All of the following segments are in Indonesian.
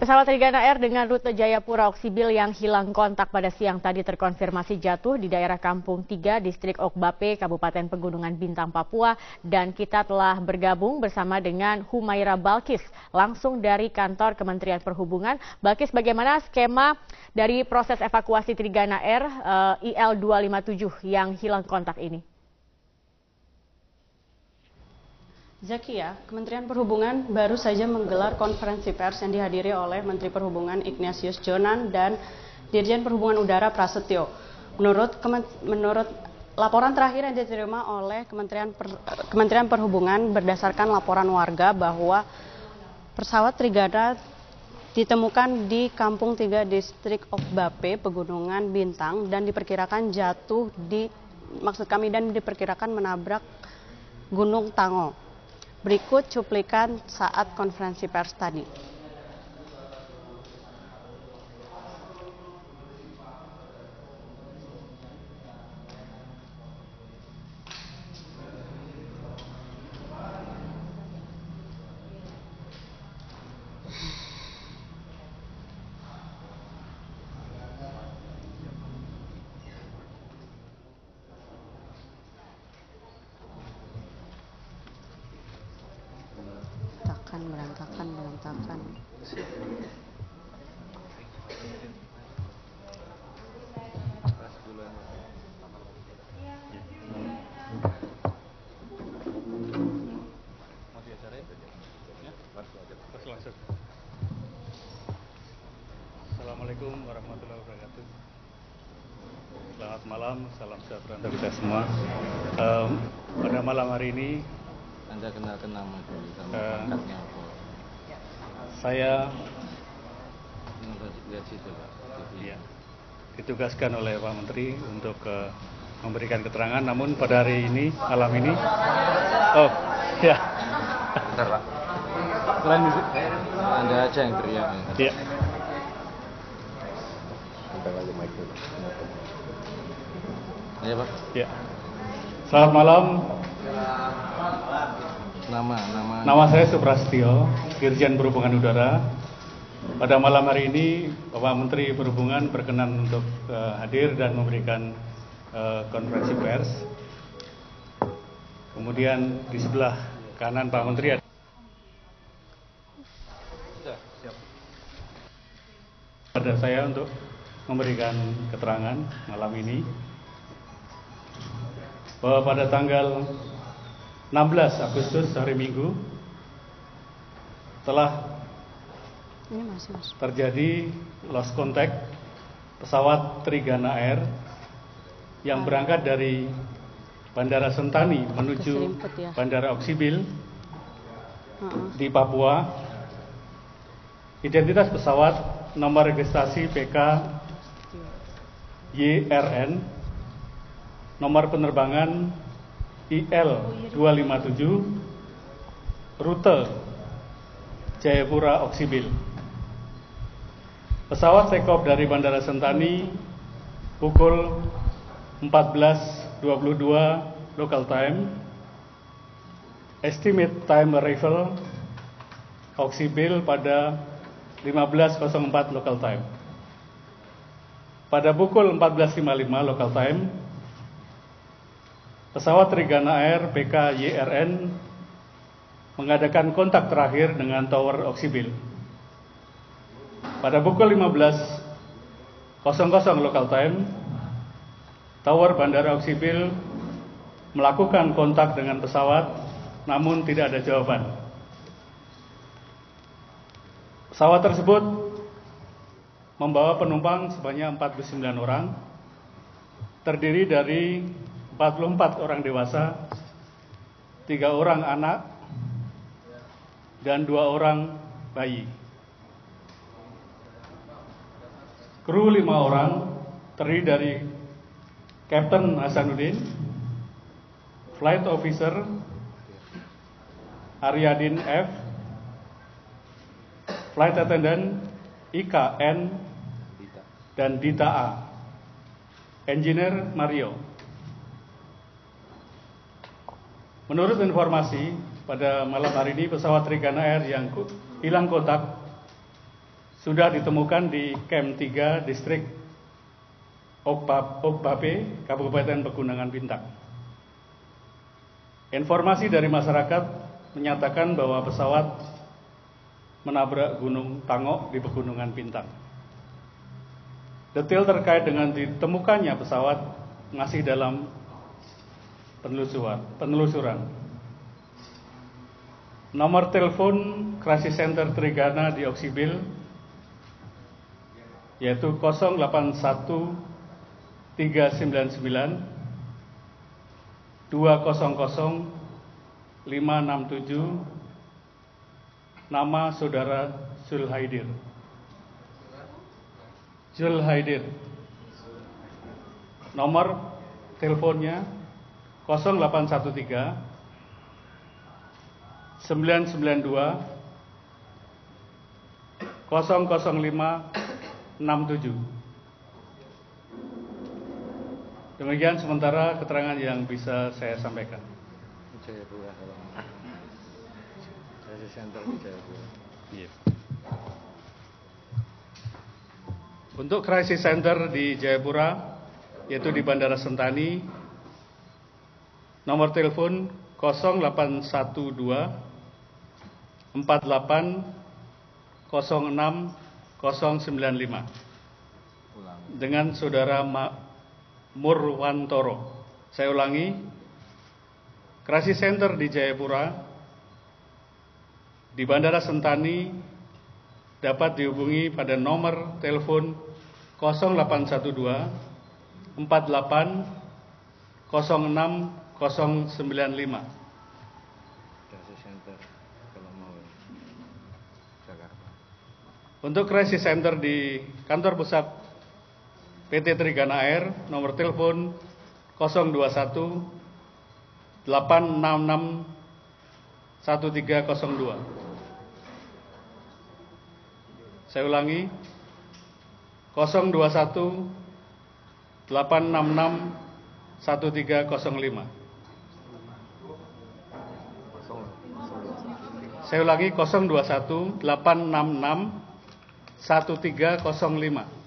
Pesawat Trigana Air dengan rute Jayapura Oksibil yang hilang kontak pada siang tadi terkonfirmasi jatuh di daerah Kampung 3, Distrik Okbape, Kabupaten Pegunungan Bintang, Papua. Dan kita telah bergabung bersama dengan Humaira Balkis, langsung dari kantor Kementerian Perhubungan. Balkis, bagaimana skema dari proses evakuasi Trigana Air IL-257 yang hilang kontak ini? Zakia, Kementerian Perhubungan baru saja menggelar konferensi pers yang dihadiri oleh Menteri Perhubungan Ignatius Jonan dan Dirjen Perhubungan Udara Prasetyo. Menurut laporan terakhir yang diterima oleh Kementerian Perhubungan berdasarkan laporan warga bahwa pesawat Trigana ditemukan di Kampung 3 Distrik Okbape, Pegunungan Bintang, dan diperkirakan diperkirakan menabrak Gunung Tango. Berikut cuplikan saat konferensi pers tadi. Berantakan. Assalamualaikum warahmatullahi wabarakatuh. Selamat malam, salam sejahtera untuk kita semua. Pada malam hari ini Anda kenalkan nama dulu sama pangkatnya apa? Saya lihat situ, Pak. Ya, ditugaskan oleh Pak Menteri untuk memberikan keterangan. Namun pada hari ini, malam ini, ya. Bentar, Pak. Anda aja yang teriak. Ya. Ayo, Pak. Ya. Selamat malam. Nama saya Suprastio, Dirjen Perhubungan Udara. Pada malam hari ini, Bapak Menteri Perhubungan berkenan untuk hadir dan memberikan konferensi pers. Kemudian di sebelah kanan Pak Menteri ada saya untuk memberikan keterangan malam ini bahwa pada tanggal 16 Agustus hari Minggu telah terjadi lost contact pesawat Trigana Air yang berangkat dari Bandara Sentani menuju Bandara Oksibil di Papua. Identitas pesawat nomor registrasi PK YRN, nomor penerbangan IL-257, rute Jayapura Oksibil. Pesawat take off dari Bandara Sentani pukul 14.22 local time. Estimate time arrival Oksibil pada 15.04 local time. Pada pukul 14.55 local time, pesawat Trigana Air PK YRN mengadakan kontak terakhir dengan Tower Oksibil. Pada pukul 15.00 local time, Tower Bandara Oksibil melakukan kontak dengan pesawat, namun tidak ada jawaban. Pesawat tersebut membawa penumpang sebanyak 49 orang, terdiri dari 44 orang dewasa, 3 orang anak, dan 2 orang bayi. Kru 5 orang terdiri dari Kapten Hasanuddin, Flight Officer Aryadin F, Flight Attendant IKN, dan Dita A, Engineer Mario. Menurut informasi, pada malam hari ini pesawat Trigana Air yang hilang kontak sudah ditemukan di Camp 3 Distrik Okbape, Kabupaten Pegunungan Bintang. Informasi dari masyarakat menyatakan bahwa pesawat menabrak Gunung Tangok di Pegunungan Bintang. Detail terkait dengan ditemukannya pesawat masih dalam penelusuran. Nomor telepon Crisis Center Trigana di Oksibil yaitu 081 399 200 567, nama saudara Zulhaidir. Nomor teleponnya 0813 992 005 67. Demikian sementara keterangan yang bisa saya sampaikan. Jayapura, Crisis Center di Jayapura. Iya. Untuk Crisis Center di Jayapura, yaitu di Bandara Sentani, nomor telepon 0812 48 06 095 dengan saudara Murwantoro. Saya ulangi, Crisis Center di Jayapura, di Bandara Sentani dapat dihubungi pada nomor telepon 0812 48 06 095. Crisis Center kalau mau Jakarta. Untuk Crisis Center di kantor pusat PT Trigana Air, nomor telepon 021 866 1302. Saya ulangi, 021 866 1305. Saya ulangi, 021 866 1305.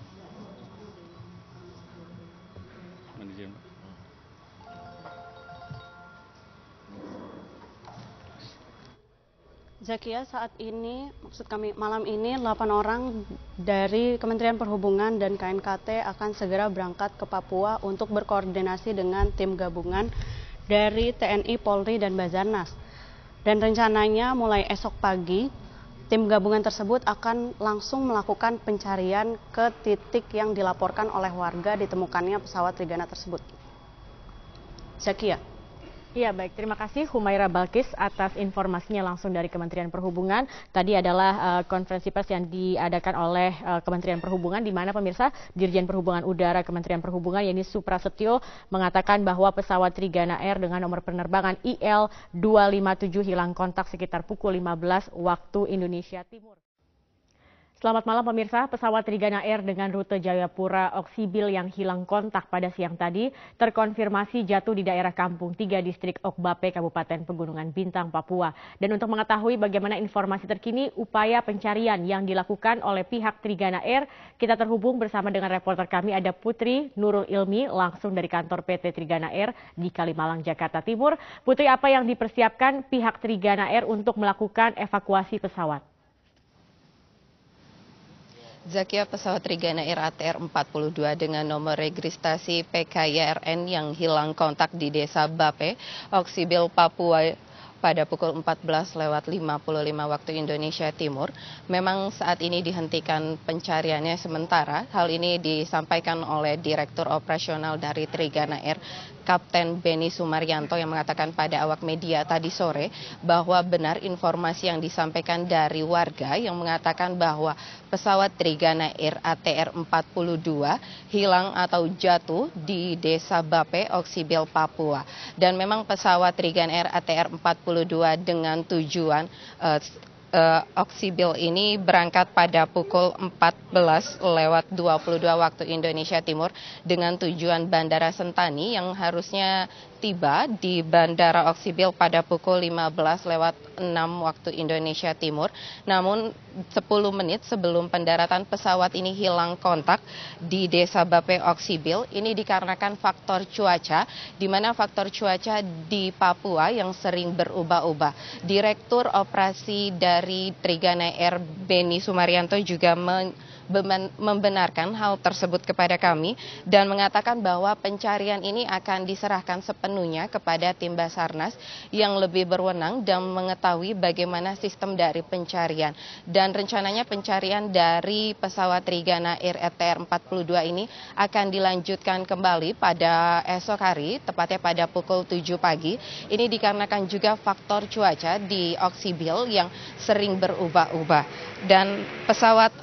Zakia, saat ini, maksud kami malam ini 8 orang dari Kementerian Perhubungan dan KNKT akan segera berangkat ke Papua untuk berkoordinasi dengan tim gabungan dari TNI, Polri, dan Basarnas. Dan rencananya mulai esok pagi, tim gabungan tersebut akan langsung melakukan pencarian ke titik yang dilaporkan oleh warga ditemukannya pesawat Trigana tersebut. Zakia. Iya, baik. Terima kasih Humaira Balkis atas informasinya langsung dari Kementerian Perhubungan. Tadi adalah konferensi pers yang diadakan oleh Kementerian Perhubungan, di mana pemirsa Dirjen Perhubungan Udara Kementerian Perhubungan, yakni Suprasetyo, mengatakan bahwa pesawat Trigana Air dengan nomor penerbangan IL 257 hilang kontak sekitar pukul 15 waktu Indonesia Timur. Selamat malam pemirsa, pesawat Trigana Air dengan rute Jayapura Oksibil yang hilang kontak pada siang tadi terkonfirmasi jatuh di daerah Kampung 3 Distrik Okbape, Kabupaten Pegunungan Bintang, Papua. Dan untuk mengetahui bagaimana informasi terkini upaya pencarian yang dilakukan oleh pihak Trigana Air, kita terhubung bersama dengan reporter kami, ada Putri Nurul Ilmi langsung dari kantor PT Trigana Air di Kalimalang, Jakarta Timur. Putri, apa yang dipersiapkan pihak Trigana Air untuk melakukan evakuasi pesawat? Zakia, pesawat Trigana Air ATR 42 dengan nomor registrasi PKYRN yang hilang kontak di Desa Bape, Oksibil, Papua pada pukul 14.55 waktu Indonesia Timur. Memang saat ini dihentikan pencariannya sementara. Hal ini disampaikan oleh Direktur Operasional dari Trigana Air, Kapten Beni Sumaryanto, yang mengatakan pada awak media tadi sore bahwa benar informasi yang disampaikan dari warga yang mengatakan bahwa pesawat Trigana Air ATR 42 hilang atau jatuh di Desa Bape, Oksibil, Papua. Dan memang pesawat Trigana Air ATR 42 dengan tujuan Oksibil ini berangkat pada pukul 14.22 waktu Indonesia Timur dengan tujuan Bandara Sentani yang harusnya tiba di Bandara Oksibil pada pukul 15:06 waktu Indonesia Timur. Namun 10 menit sebelum pendaratan pesawat ini hilang kontak di Desa Bape Oksibil. Ini dikarenakan faktor cuaca, di mana faktor cuaca di Papua yang sering berubah-ubah. Direktur Operasi dari Trigana Air Beni Sumaryanto juga membenarkan hal tersebut kepada kami dan mengatakan bahwa pencarian ini akan diserahkan sepenuhnya kepada tim Basarnas yang lebih berwenang dan mengetahui bagaimana sistem dari pencarian. Dan rencananya pencarian dari pesawat Trigana Air ATR-42 ini akan dilanjutkan kembali pada esok hari, tepatnya pada pukul 7 pagi. Ini dikarenakan juga faktor cuaca di Oksibil yang sering berubah-ubah. Dan pesawat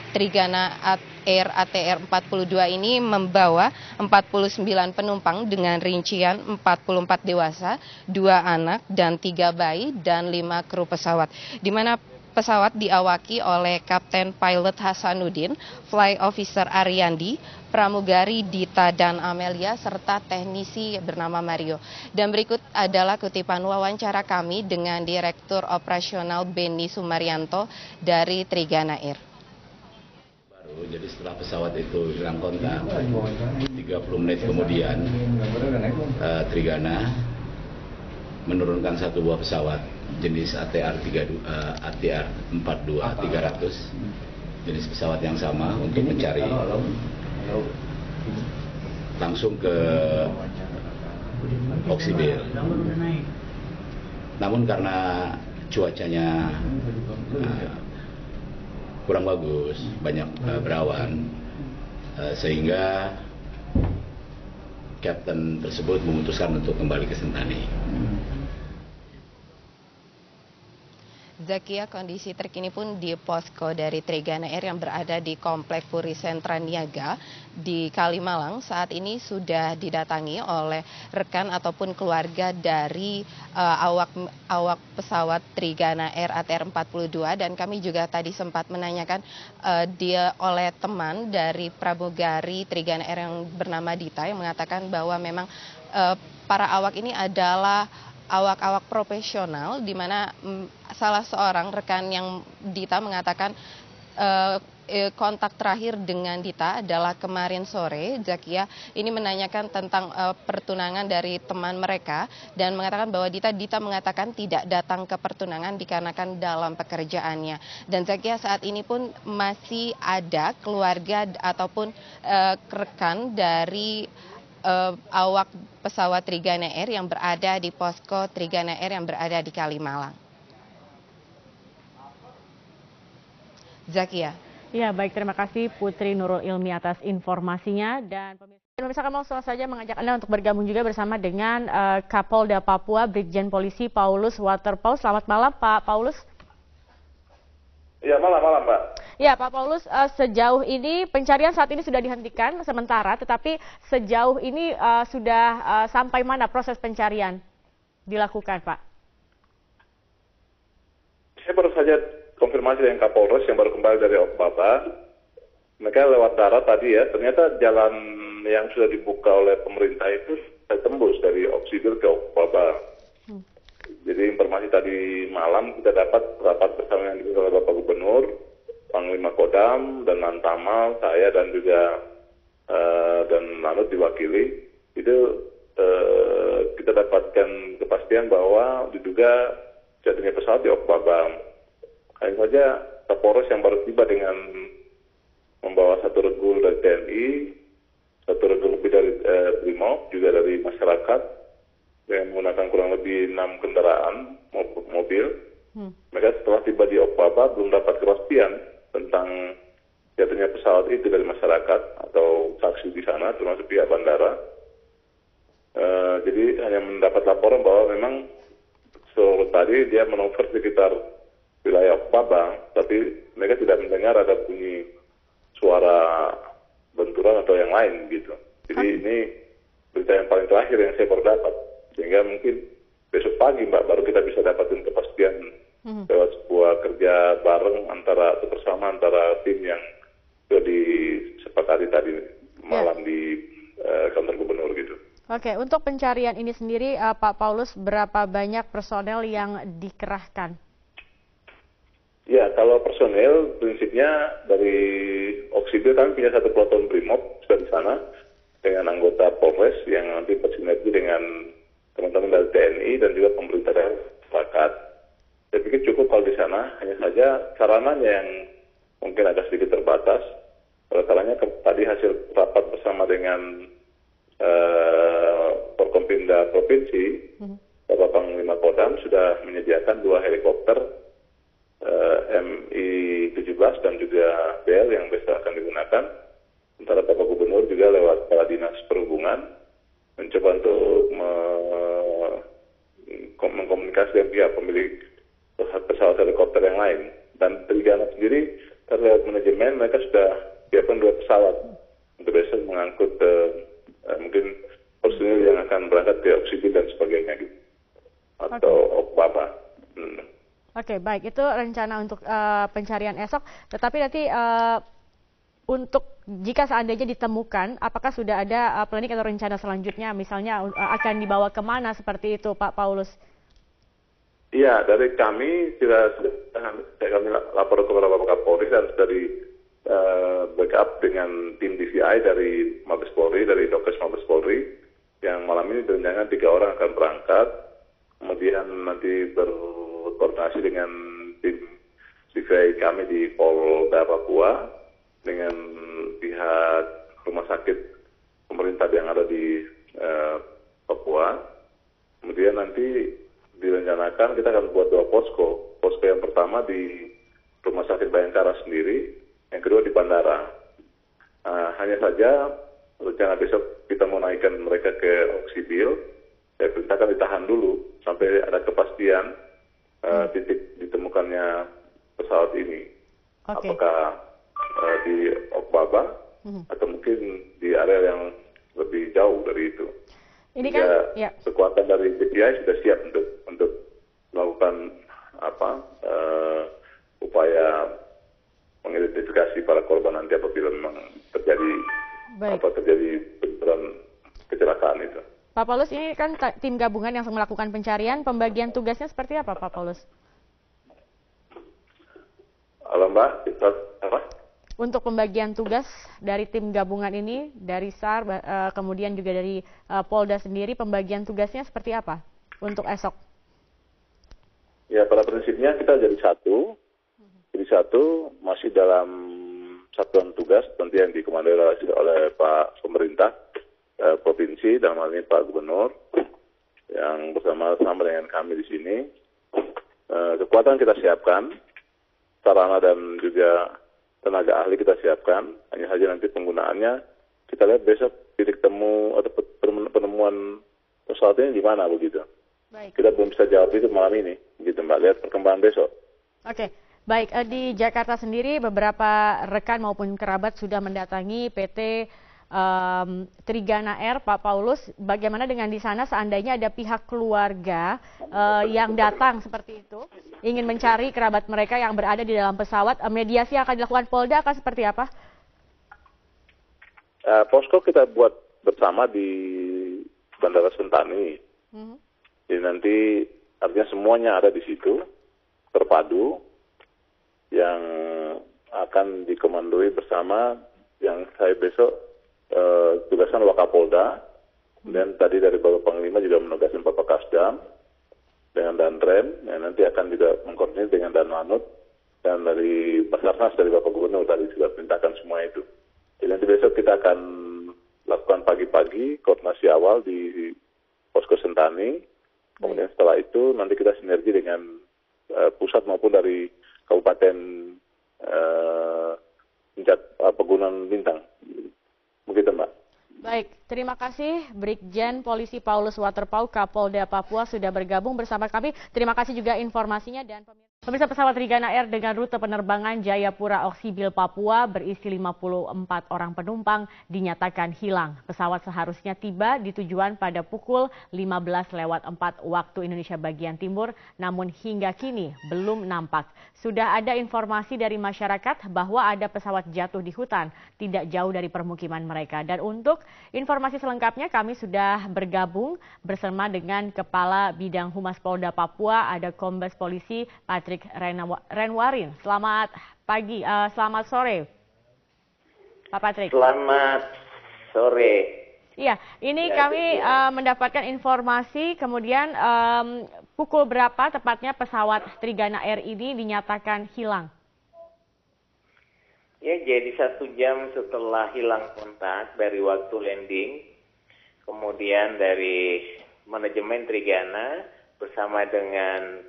Trigana Air ATR-42 ini membawa 49 penumpang dengan rincian 44 dewasa, 2 anak, dan 3 bayi, dan 5 kru pesawat. Di mana pesawat diawaki oleh Kapten Pilot Hasanuddin, Fly Officer Ariandi, pramugari Dita dan Amelia, serta teknisi bernama Mario. Dan berikut adalah kutipan wawancara kami dengan Direktur Operasional Beni Sumaryanto dari Trigana Air. Jadi setelah pesawat itu hilang kontak, 30 menit kemudian Trigana menurunkan satu buah pesawat jenis ATR-42 300, jenis pesawat yang sama untuk mencari langsung ke Oksibil. Namun karena cuacanya kurang bagus, banyak berawan, sehingga kapten tersebut memutuskan untuk kembali ke Sentani. Zakia, kondisi terkini pun di posko dari Trigana Air yang berada di Komplek Puri Sentra Niaga di Kalimalang saat ini sudah didatangi oleh rekan ataupun keluarga dari awak pesawat Trigana Air ATR-42, dan kami juga tadi sempat menanyakan dia oleh teman dari pramugari Trigana Air yang bernama Dita yang mengatakan bahwa memang para awak ini adalah awak-awak profesional, di mana salah seorang rekan yang Dita mengatakan kontak terakhir dengan Dita adalah kemarin sore. Zakia ini menanyakan tentang pertunangan dari teman mereka dan mengatakan bahwa Dita mengatakan tidak datang ke pertunangan dikarenakan dalam pekerjaannya. Dan Zakia, saat ini pun masih ada keluarga ataupun rekan dari awak pesawat Trigana Air yang berada di posko Trigana Air yang berada di Kalimalang. Zakia. Ya, baik, terima kasih Putri Nurul Ilmi atas informasinya. Dan pemirsa, kami langsung saja mengajak Anda untuk bergabung juga bersama dengan Kapolda Papua, Brigjen Polisi Paulus Waterpauw. Selamat malam, Pak Paulus. Ya, malam Mbak. Ya, Pak Paulus, sejauh ini pencarian saat ini sudah dihentikan sementara, tetapi sejauh ini sudah sampai mana proses pencarian dilakukan, Pak? Saya baru saja konfirmasi dengan Kapolres yang baru kembali dari Okbaba. Mereka lewat darat tadi ya, ternyata jalan yang sudah dibuka oleh pemerintah itu tembus dari Oksibil ke Okbaba. Jadi informasi tadi malam kita dapat rapat bersama yang dipimpin oleh Bapak Gubernur, Panglima Kodam, dan Lantamal, saya dan juga dan Lanut diwakili. Itu kita dapatkan kepastian bahwa diduga jatuhnya pesawat di Okbaba. Hanya saja Kapolres yang baru tiba dengan membawa satu regu dari TNI, satu regu lebih dari Brimob, juga dari masyarakat, dengan menggunakan kurang lebih 6 kendaraan mobil. Mereka setelah tiba di Okbaba belum dapat kepastian tentang jatuhnya pesawat itu dari masyarakat atau saksi di sana, termasuk pihak bandara. Jadi hanya mendapat laporan bahwa memang sore tadi dia manuver sekitar wilayah Okbaba, tapi mereka tidak mendengar ada bunyi suara benturan atau yang lain gitu. Jadi ini berita yang paling terakhir yang saya baru dapat. Sehingga mungkin besok pagi Mbak baru kita bisa dapatin kepastian lewat sebuah kerja bareng atau bersama antara tim yang sudah disepakati tadi malam di kantor gubernur gitu. Oke, untuk pencarian ini sendiri, Pak Paulus, berapa banyak personel yang dikerahkan? Ya, kalau personel prinsipnya dari Oksibil kami punya satu peloton Brimob sudah di sana dengan anggota Polres yang nanti bersinergi dengan teman-teman dari TNI dan juga pemerintah daerah masyarakat. Saya pikir cukup kalau di sana, hanya saja sarananya yang mungkin agak sedikit terbatas. Oleh karenanya tadi hasil rapat bersama dengan Forkompimda Provinsi, Bapak Panglima Kodam sudah menyediakan 2 helikopter Mi-17 dan juga BL yang besok akan digunakan. Sementara Bapak Gubernur juga lewat Kepala Dinas Perhubungan mencoba untuk mengkomunikasi dengan pihak pemilik pesawat helikopter yang lain. Dan Trigana sendiri terlihat manajemen mereka sudah siapkan 2 pesawat untuk besok mengangkut mungkin personil yang akan berangkat ke Oksibil dan sebagainya gitu. Atau Okbaba. Oke, baik. Itu rencana untuk pencarian esok. Tetapi nanti untuk jika seandainya ditemukan, apakah sudah ada planning atau rencana selanjutnya? Misalnya akan dibawa kemana seperti itu, Pak Paulus? Iya, dari kami sudah kami lapor kepada Bapak Kapolri dan sudah di backup dengan tim DVI dari Mabes Polri, dari Dokes Mabes Polri, yang malam ini direncanakan 3 orang akan berangkat, kemudian nanti berkoordinasi dengan tim DVI kami di Polda Papua, dengan pihak rumah sakit pemerintah yang ada di Papua. Kemudian nanti direncanakan kita akan buat 2 posko. Posko yang pertama di Rumah Sakit Bayangkara sendiri, yang kedua di bandara. Hanya saja rencana besok kita mau naikkan mereka ke Oksibil. Saya perintahkan ditahan dulu sampai ada kepastian titik ditemukannya pesawat ini. Okay. Apakah di Okbaba atau mungkin di area yang lebih jauh dari itu. Ini kan kekuatan dari DPI sudah siap untuk melakukan upaya mengidentifikasi para korban nanti apabila memang terjadi beneran kecelakaan itu. Pak Paulus, ini kan tim gabungan yang melakukan pencarian, pembagian tugasnya seperti apa, Pak Paulus? Halo Mbak, apa? Untuk pembagian tugas dari tim gabungan ini, dari SAR, kemudian juga dari Polda sendiri, pembagian tugasnya seperti apa untuk esok? Ya, pada prinsipnya kita jadi satu. Jadi satu masih dalam satuan tugas nanti yang dikomandoi oleh Pak Pemerintah Provinsi, dalam hal ini Pak Gubernur, yang bersama-sama dengan kami di sini. Kekuatan kita siapkan, sarana dan juga tenaga ahli kita siapkan, hanya saja nanti penggunaannya kita lihat besok titik temu atau penemuan pesawat ini di mana begitu. Baik. Kita belum bisa jawab itu malam ini, gitu Mbak. Lihat perkembangan besok. Oke, baik. Di Jakarta sendiri beberapa rekan maupun kerabat sudah mendatangi PT Trigana Air, Pak Paulus. Bagaimana dengan di sana seandainya ada pihak keluarga yang datang seperti itu, ingin mencari kerabat mereka yang berada di dalam pesawat, mediasi yang akan dilakukan Polda akan seperti apa? Posko kita buat bersama di Bandara Sentani. Jadi nanti artinya semuanya ada di situ, terpadu, yang akan dikomandoi bersama, yang saya besok tugasan Wakapolda, dan tadi dari Bapak Panglima juga menugaskan Bapak Kasdam dengan Danrem, yang nanti akan juga mengkoordinir dengan Danlanut, dan dari Basarnas dari Bapak Gubernur tadi sudah perintahkan semua itu. Jadi nanti besok kita akan lakukan pagi-pagi koordinasi awal di Posko Sentani, kemudian setelah itu nanti kita sinergi dengan pusat maupun dari Kabupaten Pegunungan Bintang. Begitu Mbak. Baik, terima kasih Brigjen Polisi Paulus Waterpauw, Kapolda Papua sudah bergabung bersama kami. Terima kasih juga informasinya dan Pemirsa, pesawat Trigana Air dengan rute penerbangan Jayapura Oksibil Papua berisi 54 orang penumpang dinyatakan hilang. Pesawat seharusnya tiba di tujuan pada pukul 15:04 waktu Indonesia bagian timur, namun hingga kini belum nampak. Sudah ada informasi dari masyarakat bahwa ada pesawat jatuh di hutan tidak jauh dari permukiman mereka. Dan untuk informasi selengkapnya kami sudah bergabung bersama dengan Kepala Bidang Humas Polda Papua, ada Kombes Polisi Patrick Renwarin. Selamat pagi, selamat sore, Pak Patrick. Selamat sore. Iya, ini kami mendapatkan informasi kemudian pukul berapa tepatnya pesawat Trigana Air ini dinyatakan hilang? Ya, jadi 1 jam setelah hilang kontak dari waktu landing, kemudian dari manajemen Trigana bersama dengan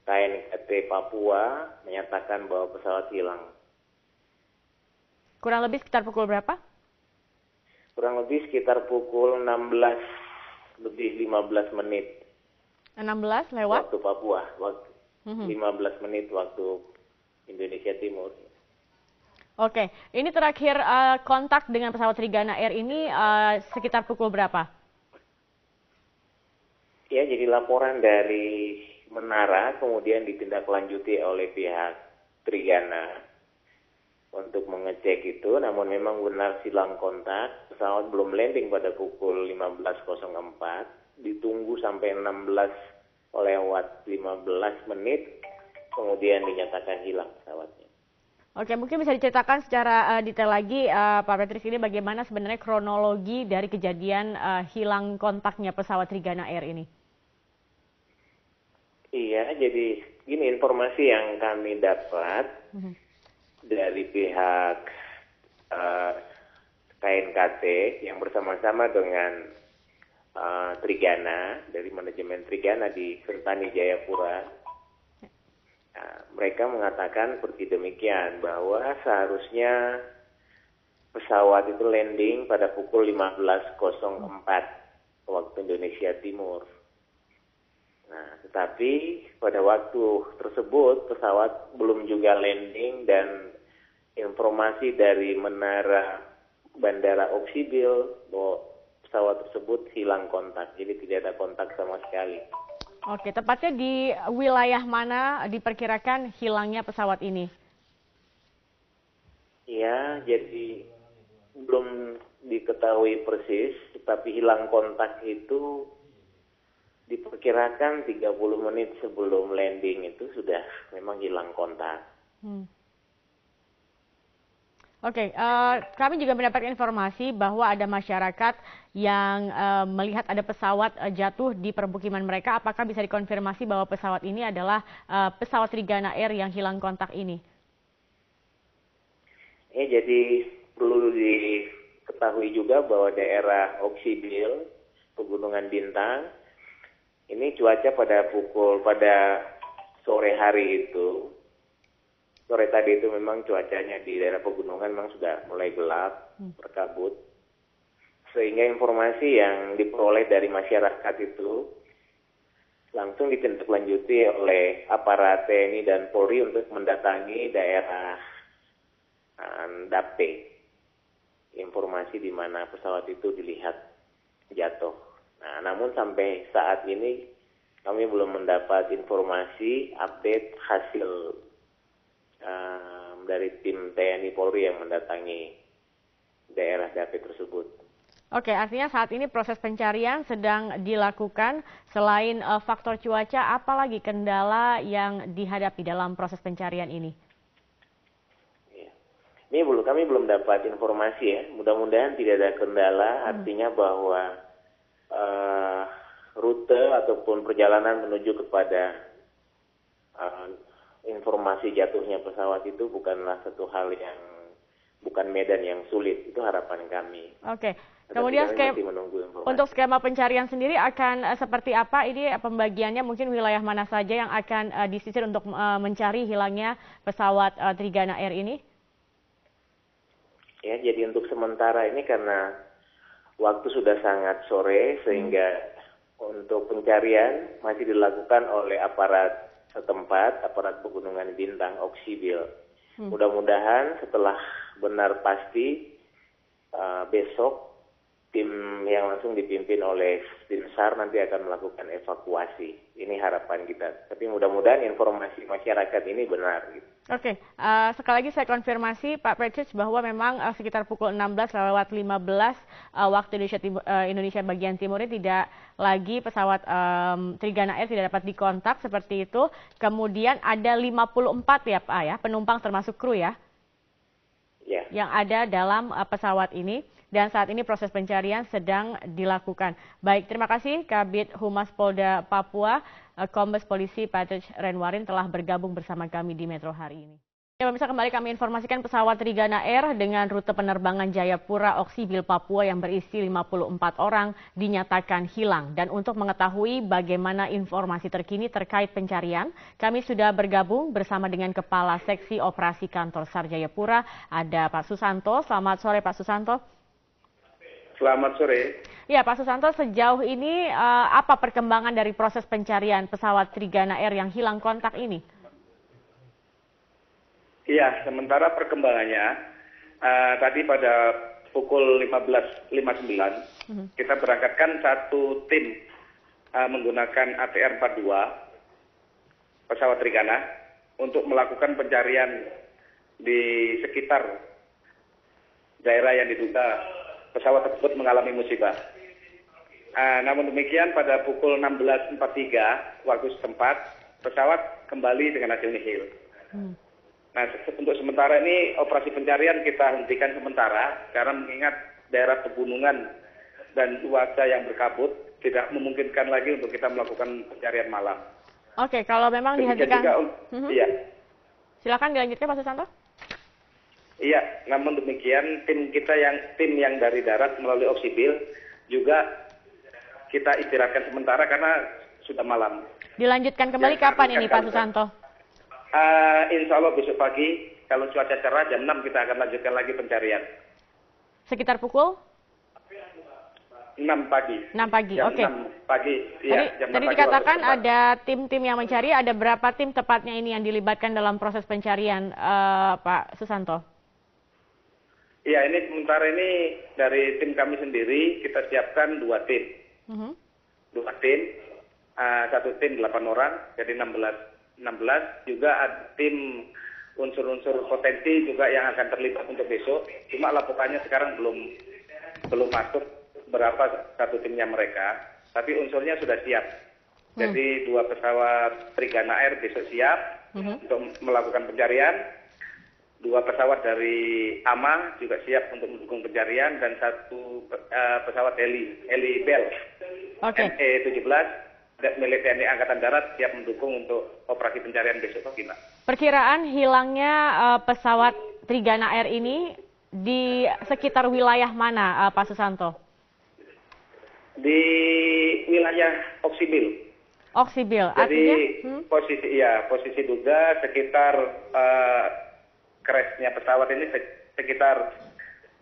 KNKT Papua menyatakan bahwa pesawat hilang. Kurang lebih sekitar pukul berapa? Kurang lebih sekitar pukul 16:15 menit. 16 lewat? Waktu Papua, 15 menit waktu Indonesia Timur. Oke, ini terakhir kontak dengan pesawat Trigana Air ini sekitar pukul berapa? Ya, jadi laporan dari menara kemudian ditindaklanjuti oleh pihak Trigana untuk mengecek itu, namun memang benar hilang kontak. Pesawat belum landing pada pukul 15:04, ditunggu sampai 16:15 menit, kemudian dinyatakan hilang pesawatnya. Oke, mungkin bisa diceritakan secara detail lagi Pak Patrick, ini bagaimana sebenarnya kronologi dari kejadian hilang kontaknya pesawat Trigana Air ini? Iya, jadi gini informasi yang kami dapat dari pihak KNKT yang bersama-sama dengan Trigana, dari manajemen Trigana di Sentani Jayapura. Mereka mengatakan seperti demikian, bahwa seharusnya pesawat itu landing pada pukul 15:04 waktu Indonesia Timur. Nah, tetapi pada waktu tersebut pesawat belum juga landing dan informasi dari menara Bandara Oksibil bahwa pesawat tersebut hilang kontak, jadi tidak ada kontak sama sekali. Oke, tepatnya di wilayah mana diperkirakan hilangnya pesawat ini? Ya, jadi belum diketahui persis, tetapi hilang kontak itu diperkirakan 30 menit sebelum landing itu sudah memang hilang kontak. Oke, kami juga mendapatkan informasi bahwa ada masyarakat yang melihat ada pesawat jatuh di permukiman mereka. Apakah bisa dikonfirmasi bahwa pesawat ini adalah pesawat Trigana Air yang hilang kontak ini? Jadi perlu diketahui juga bahwa daerah Oksibil, Pegunungan Bintang, ini cuaca pada sore hari itu, sore tadi itu memang cuacanya di daerah pegunungan memang sudah mulai gelap, berkabut. Sehingga informasi yang diperoleh dari masyarakat itu langsung ditindaklanjuti oleh aparat TNI dan Polri untuk mendatangi daerah Dape. Informasi di mana pesawat itu dilihat jatuh. Nah, namun sampai saat ini kami belum mendapat informasi update hasil dari tim TNI Polri yang mendatangi daerah Dape tersebut. Oke, artinya saat ini proses pencarian sedang dilakukan. Selain faktor cuaca, apalagi kendala yang dihadapi dalam proses pencarian ini? Ya. Ini kami belum dapat informasi ya. Mudah-mudahan tidak ada kendala. Artinya bahwa rute ataupun perjalanan menuju kepada informasi jatuhnya pesawat itu bukanlah satu hal yang bukan medan yang sulit. Itu harapan kami. Oke. Kemudian untuk skema pencarian sendiri akan seperti apa? Ini pembagiannya mungkin wilayah mana saja yang akan disisir untuk mencari hilangnya pesawat Trigana Air ini? Ya, jadi untuk sementara ini karena waktu sudah sangat sore sehingga untuk pencarian masih dilakukan oleh aparat setempat, aparat Pegunungan Bintang, Oksibil. Mudah-mudahan setelah benar pasti besok tim yang langsung dipimpin oleh tim SAR nanti akan melakukan evakuasi. Ini harapan kita. Tapi mudah-mudahan informasi masyarakat ini benar. Gitu. Oke, sekali lagi saya konfirmasi Pak Precious bahwa memang sekitar pukul 16:15 waktu Indonesia bagian timur ini tidak lagi pesawat Trigana Air tidak dapat dikontak seperti itu. Kemudian ada 54 ya Pak ya, penumpang termasuk kru ya? Ya. Yang ada dalam pesawat ini. Dan saat ini proses pencarian sedang dilakukan. Baik, terima kasih Kabid Humas Polda Papua, Kombes Polisi Patrick Renwarin telah bergabung bersama kami di Metro hari ini. Ya, pemirsa, kembali kami informasikan pesawat Trigana Air dengan rute penerbangan Jayapura Oksibil Papua yang berisi 54 orang dinyatakan hilang. Dan untuk mengetahui bagaimana informasi terkini terkait pencarian, kami sudah bergabung bersama dengan Kepala Seksi Operasi Kantor SAR Jayapura, ada Pak Susanto. Selamat sore Pak Susanto. Selamat sore. Ya Pak Susanto, sejauh ini apa perkembangan dari proses pencarian pesawat Trigana Air yang hilang kontak ini? Iya, sementara perkembangannya tadi pada pukul 15.59 kita berangkatkan satu tim menggunakan ATR 42 pesawat Trigana untuk melakukan pencarian di sekitar daerah yang diduga pesawat tersebut mengalami musibah. Namun demikian pada pukul 16.43 waktu setempat pesawat kembali dengan hasil nihil. Nah, untuk sementara ini operasi pencarian kita hentikan sementara karena mengingat daerah pegunungan dan cuaca yang berkabut tidak memungkinkan lagi untuk kita melakukan pencarian malam. Oke, kalau memang dihentikan, iya. Silakan dilanjutkan Pak Susanto. Iya, namun demikian tim yang dari darat melalui Oksibil juga kita istirahatkan sementara karena sudah malam. Dilanjutkan kembali kapan ini Pak Susanto? Insya Allah besok pagi, kalau cuaca cerah jam 6 kita akan lanjutkan lagi pencarian. Sekitar pukul? 6 pagi. 6 pagi, oke. 6 pagi, iya. Tadi dikatakan ada tim-tim yang mencari, ada berapa tim tepatnya ini yang dilibatkan dalam proses pencarian Pak Susanto? Iya, ini sementara ini dari tim kami sendiri kita siapkan 2 tim. 2 tim, satu tim 8 orang, jadi 16 juga ada tim unsur-unsur potensi juga yang akan terlibat untuk besok. Cuma laporannya sekarang belum masuk berapa satu timnya mereka, tapi unsurnya sudah siap. Jadi 2 pesawat Trigana Air besok siap untuk melakukan pencarian. 2 pesawat dari AMA juga siap untuk mendukung pencarian dan 1 pesawat heli Bell ME-17 milik TNI Angkatan Darat siap mendukung untuk operasi pencarian besok pagi, Mbak. Perkiraan hilangnya pesawat Trigana Air ini di sekitar wilayah mana, Pak Susanto? Di wilayah Oksibil. Oksibil, jadi artinya? posisi duga sekitar crashnya pesawat ini sekitar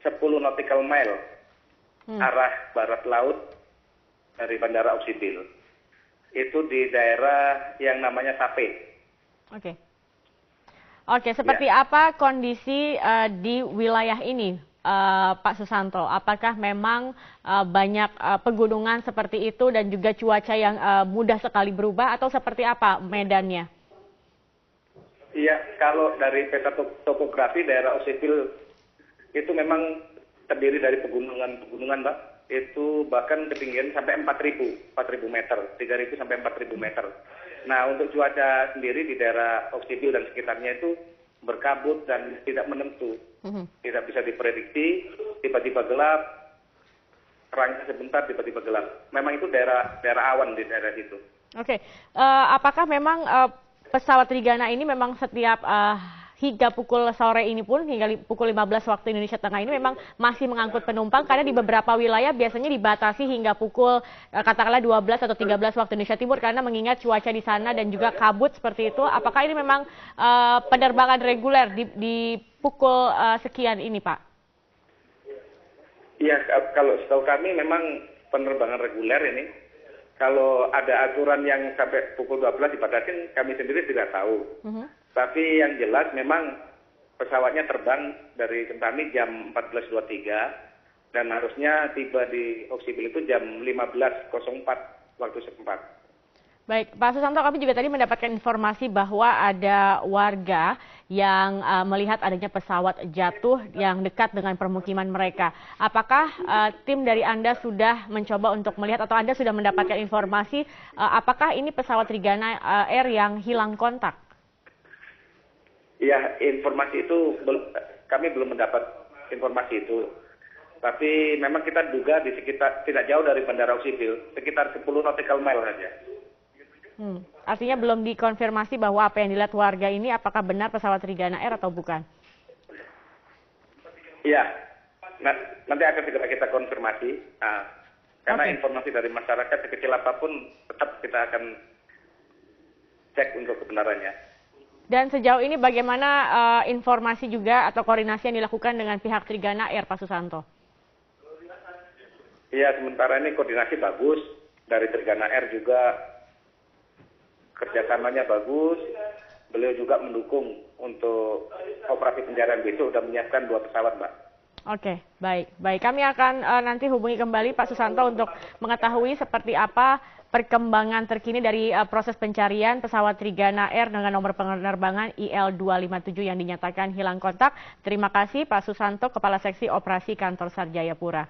10 nautical mile arah barat laut dari Bandara Oksibil. Itu di daerah yang namanya Sape. Oke, seperti apa kondisi di wilayah ini, Pak Susanto? Apakah memang banyak pegunungan seperti itu dan juga cuaca yang mudah sekali berubah atau seperti apa medannya? Iya, kalau dari peta topografi daerah Oksibil itu memang terdiri dari pegunungan, Mbak. Itu bahkan ketinggian sampai 4.000 meter, 3.000 sampai 4.000 meter. Nah, untuk cuaca sendiri di daerah Oksibil dan sekitarnya itu berkabut dan tidak menentu. Tidak bisa diprediksi, tiba-tiba gelap, terang sebentar, tiba-tiba gelap. Memang itu daerah awan di daerah situ. Oke, apakah memang pesawat Trigana ini memang setiap hingga pukul sore ini pun, hingga pukul 15 waktu Indonesia Tengah ini memang masih mengangkut penumpang karena di beberapa wilayah biasanya dibatasi hingga pukul katakanlah 12 atau 13 waktu Indonesia Timur karena mengingat cuaca di sana dan juga kabut seperti itu. Apakah ini memang penerbangan reguler di pukul sekian ini, Pak? Iya, kalau setahu kami memang penerbangan reguler ini Kalau ada aturan yang sampai pukul 12 dibatasin, kami sendiri tidak tahu. Tapi yang jelas memang pesawatnya terbang dari Sentani jam 14.23 dan harusnya tiba di Oksibil itu jam 15.04 waktu setempat. Baik, Pak Susanto, kami juga tadi mendapatkan informasi bahwa ada warga yang melihat adanya pesawat jatuh yang dekat dengan permukiman mereka. Apakah tim dari Anda sudah mencoba untuk melihat atau Anda sudah mendapatkan informasi apakah ini pesawat Trigana Air yang hilang kontak? Iya, informasi itu kami belum mendapat informasi itu. Tapi memang kita duga di sekitar tidak jauh dari Bandara Oksibil, sekitar 10 nautical mile saja. Artinya belum dikonfirmasi bahwa apa yang dilihat warga ini apakah benar pesawat Trigana Air atau bukan? Iya, nanti akan segera kita konfirmasi. Karena informasi dari masyarakat sekecil apapun tetap kita akan cek untuk kebenarannya. Dan sejauh ini bagaimana informasi juga atau koordinasi yang dilakukan dengan pihak Trigana Air, Pak Susanto? Iya, sementara ini koordinasi bagus. Dari Trigana Air juga kerjasamanya bagus. Beliau juga mendukung untuk operasi pencarian besok, sudah menyiapkan 2 pesawat, Mbak. Oke, baik. Kami akan nanti hubungi kembali Pak Susanto untuk mengetahui seperti apa perkembangan terkini dari proses pencarian pesawat Trigana Air dengan nomor penerbangan IL257 yang dinyatakan hilang kontak. Terima kasih Pak Susanto, Kepala Seksi Operasi Kantor SAR Jayapura.